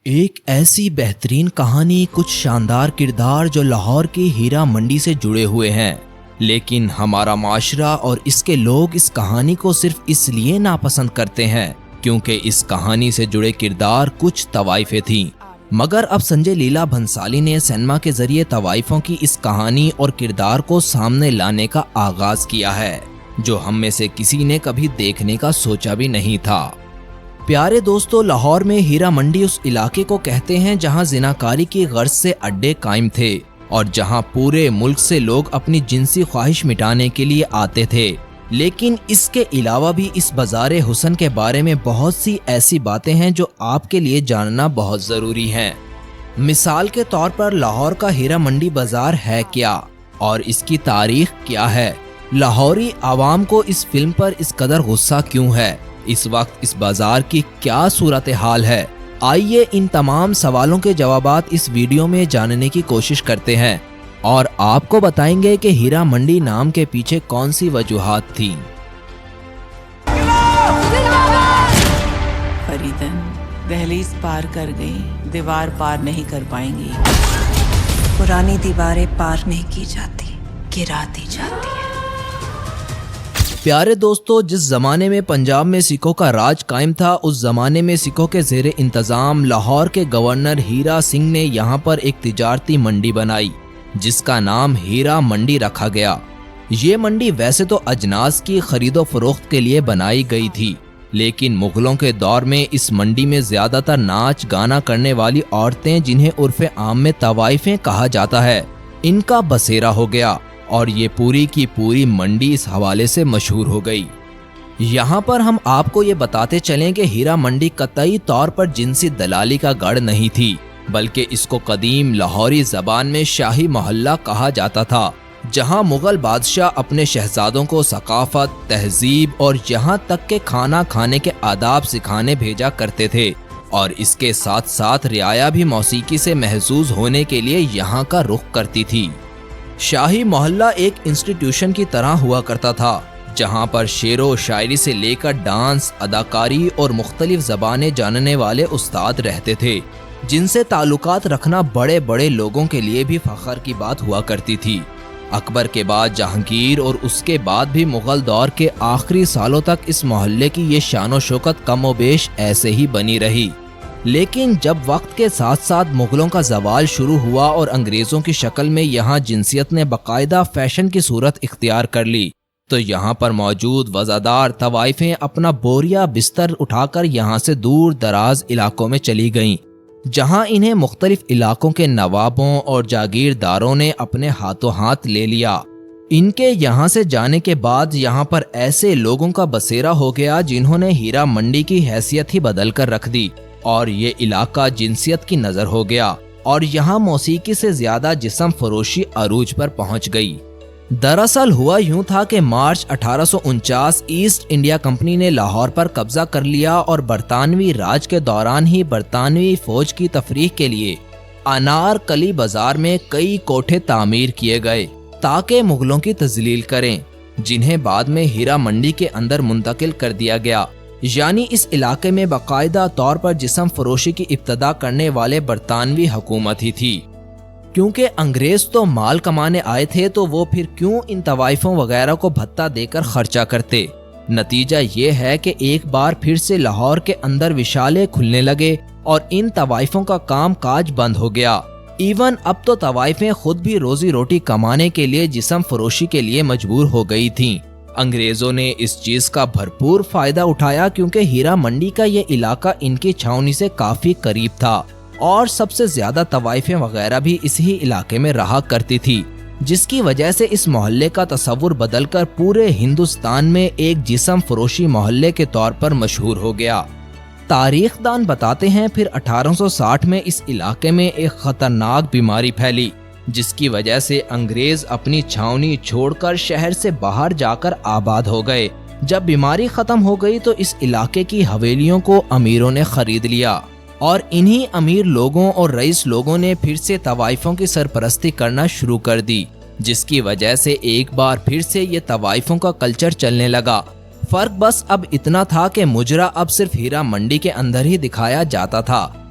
ایک ایسی بہترین کہانی، کچھ شاندار کردار جو لاہور کی ہیرا منڈی سے جڑے ہوئے ہیں، لیکن ہمارا معاشرہ اور اس کے لوگ اس کہانی کو صرف اس لیے ناپسند کرتے ہیں کیونکہ اس کہانی سے جڑے کردار کچھ طوائفیں تھیں۔ مگر اب سنجے لیلا بھنسالی نے سینما کے ذریعے طوائفوں کی اس کہانی اور کردار کو سامنے لانے کا آغاز کیا ہے، جو ہم میں سے کسی نے کبھی دیکھنے کا سوچا بھی نہیں تھا۔ پیارے دوستو، لاہور میں ہیرا منڈی اس علاقے کو کہتے ہیں جہاں زناکاری کی غرض سے اڈے قائم تھے اور جہاں پورے ملک سے لوگ اپنی جنسی خواہش مٹانے کے لیے آتے تھے۔ لیکن اس کے علاوہ بھی اس بازار حسن کے بارے میں بہت سی ایسی باتیں ہیں جو آپ کے لیے جاننا بہت ضروری ہیں۔ مثال کے طور پر لاہور کا ہیرا منڈی بازار ہے کیا اور اس کی تاریخ کیا ہے؟ لاہوری عوام کو اس فلم پر اس قدر غصہ کیوں ہے؟ اس وقت اس بازار کی کیا صورتحال ہے؟ آئیے ان تمام سوالوں کے جوابات اس ویڈیو میں جاننے کی کوشش کرتے ہیں اور آپ کو بتائیں گے کہ ہیرا منڈی نام کے پیچھے کون سی وجوہات تھیں۔ فریدن دہلیز پار کر گئی، دیوار پار نہیں کر پائیں گی۔ پرانی دیواریں پار نہیں کی جاتی، گرا دی جاتی ہے۔ پیارے دوستو، جس زمانے میں پنجاب میں سکھوں کا راج قائم تھا، اس زمانے میں سکھوں کے زیر انتظام لاہور کے گورنر ہیرا سنگھ نے یہاں پر ایک تجارتی منڈی بنائی جس کا نام ہیرا منڈی رکھا گیا۔ یہ منڈی ویسے تو اجناس کی خرید و فروخت کے لیے بنائی گئی تھی، لیکن مغلوں کے دور میں اس منڈی میں زیادہ تر ناچ گانا کرنے والی عورتیں، جنہیں عرف عام میں طوائفیں کہا جاتا ہے، ان کا بسیرا ہو گیا اور یہ پوری کی پوری منڈی اس حوالے سے مشہور ہو گئی۔ یہاں پر ہم آپ کو یہ بتاتے چلیں کہ ہیرا منڈی قطعی طور پر جنسی دلالی کا گڑھ نہیں تھی، بلکہ اس کو قدیم لاہوری زبان میں شاہی محلہ کہا جاتا تھا، جہاں مغل بادشاہ اپنے شہزادوں کو ثقافت، تہذیب اور یہاں تک کہ کھانا کھانے کے آداب سکھانے بھیجا کرتے تھے، اور اس کے ساتھ ساتھ رعایا بھی موسیقی سے محظوظ ہونے کے لیے یہاں کا رخ کرتی تھی۔ شاہی محلہ ایک انسٹیٹیوشن کی طرح ہوا کرتا تھا، جہاں پر شعر و شاعری سے لے کر ڈانس، اداکاری اور مختلف زبانیں جاننے والے استاد رہتے تھے، جن سے تعلقات رکھنا بڑے بڑے لوگوں کے لیے بھی فخر کی بات ہوا کرتی تھی۔ اکبر کے بعد جہانگیر اور اس کے بعد بھی مغل دور کے آخری سالوں تک اس محلے کی یہ شان و شوکت کم و بیش ایسے ہی بنی رہی۔ لیکن جب وقت کے ساتھ ساتھ مغلوں کا زوال شروع ہوا اور انگریزوں کی شکل میں یہاں جنسیت نے باقاعدہ فیشن کی صورت اختیار کر لی، تو یہاں پر موجود وزادار طوائفیں اپنا بوریا بستر اٹھا کر یہاں سے دور دراز علاقوں میں چلی گئیں، جہاں انہیں مختلف علاقوں کے نوابوں اور جاگیرداروں نے اپنے ہاتھوں ہاتھ لے لیا۔ ان کے یہاں سے جانے کے بعد یہاں پر ایسے لوگوں کا بسیرا ہو گیا جنہوں نے ہیرا منڈی کی حیثیت ہی بدل کر رکھ دی، اور یہ علاقہ جنسیت کی نظر ہو گیا اور یہاں موسیقی سے زیادہ جسم فروشی عروج پر پہنچ گئی۔ دراصل ہوا یوں تھا کہ مارچ 1849 ایسٹ انڈیا کمپنی نے لاہور پر قبضہ کر لیا اور برطانوی راج کے دوران ہی برطانوی فوج کی تفریح کے لیے انار کلی بازار میں کئی کوٹھے تعمیر کیے گئے تاکہ مغلوں کی تذلیل کریں، جنہیں بعد میں ہیرا منڈی کے اندر منتقل کر دیا گیا۔ یعنی اس علاقے میں باقاعدہ طور پر جسم فروشی کی ابتدا کرنے والے برطانوی حکومت ہی تھی، کیونکہ انگریز تو مال کمانے آئے تھے تو وہ پھر کیوں ان طوائفوں وغیرہ کو بھتہ دے کر خرچہ کرتے۔ نتیجہ یہ ہے کہ ایک بار پھر سے لاہور کے اندر وشالے کھلنے لگے اور ان طوائفوں کا کام کاج بند ہو گیا۔ ایون اب تو طوائفیں خود بھی روزی روٹی کمانے کے لیے جسم فروشی کے لیے مجبور ہو گئی تھیں۔ انگریزوں نے اس چیز کا بھرپور فائدہ اٹھایا کیونکہ ہیرا منڈی کا یہ علاقہ ان کی چھاؤنی سے کافی قریب تھا اور سب سے زیادہ طوائفیں وغیرہ بھی اسی علاقے میں رہا کرتی تھی، جس کی وجہ سے اس محلے کا تصور بدل کر پورے ہندوستان میں ایک جسم فروشی محلے کے طور پر مشہور ہو گیا۔ تاریخ دان بتاتے ہیں پھر 1860 میں اس علاقے میں ایک خطرناک بیماری پھیلی، جس کی وجہ سے انگریز اپنی چھاؤنی چھوڑ کر شہر سے باہر جا کر آباد ہو گئے۔ جب بیماری ختم ہو گئی تو اس علاقے کی حویلیوں کو امیروں نے خرید لیا اور انہی امیر لوگوں اور رئیس لوگوں نے پھر سے طوائفوں کی سرپرستی کرنا شروع کر دی، جس کی وجہ سے ایک بار پھر سے یہ طوائفوں کا کلچر چلنے لگا۔ فرق بس اب اتنا تھا کہ مجرا اب صرف ہیرا منڈی کے اندر ہی دکھایا جاتا تھا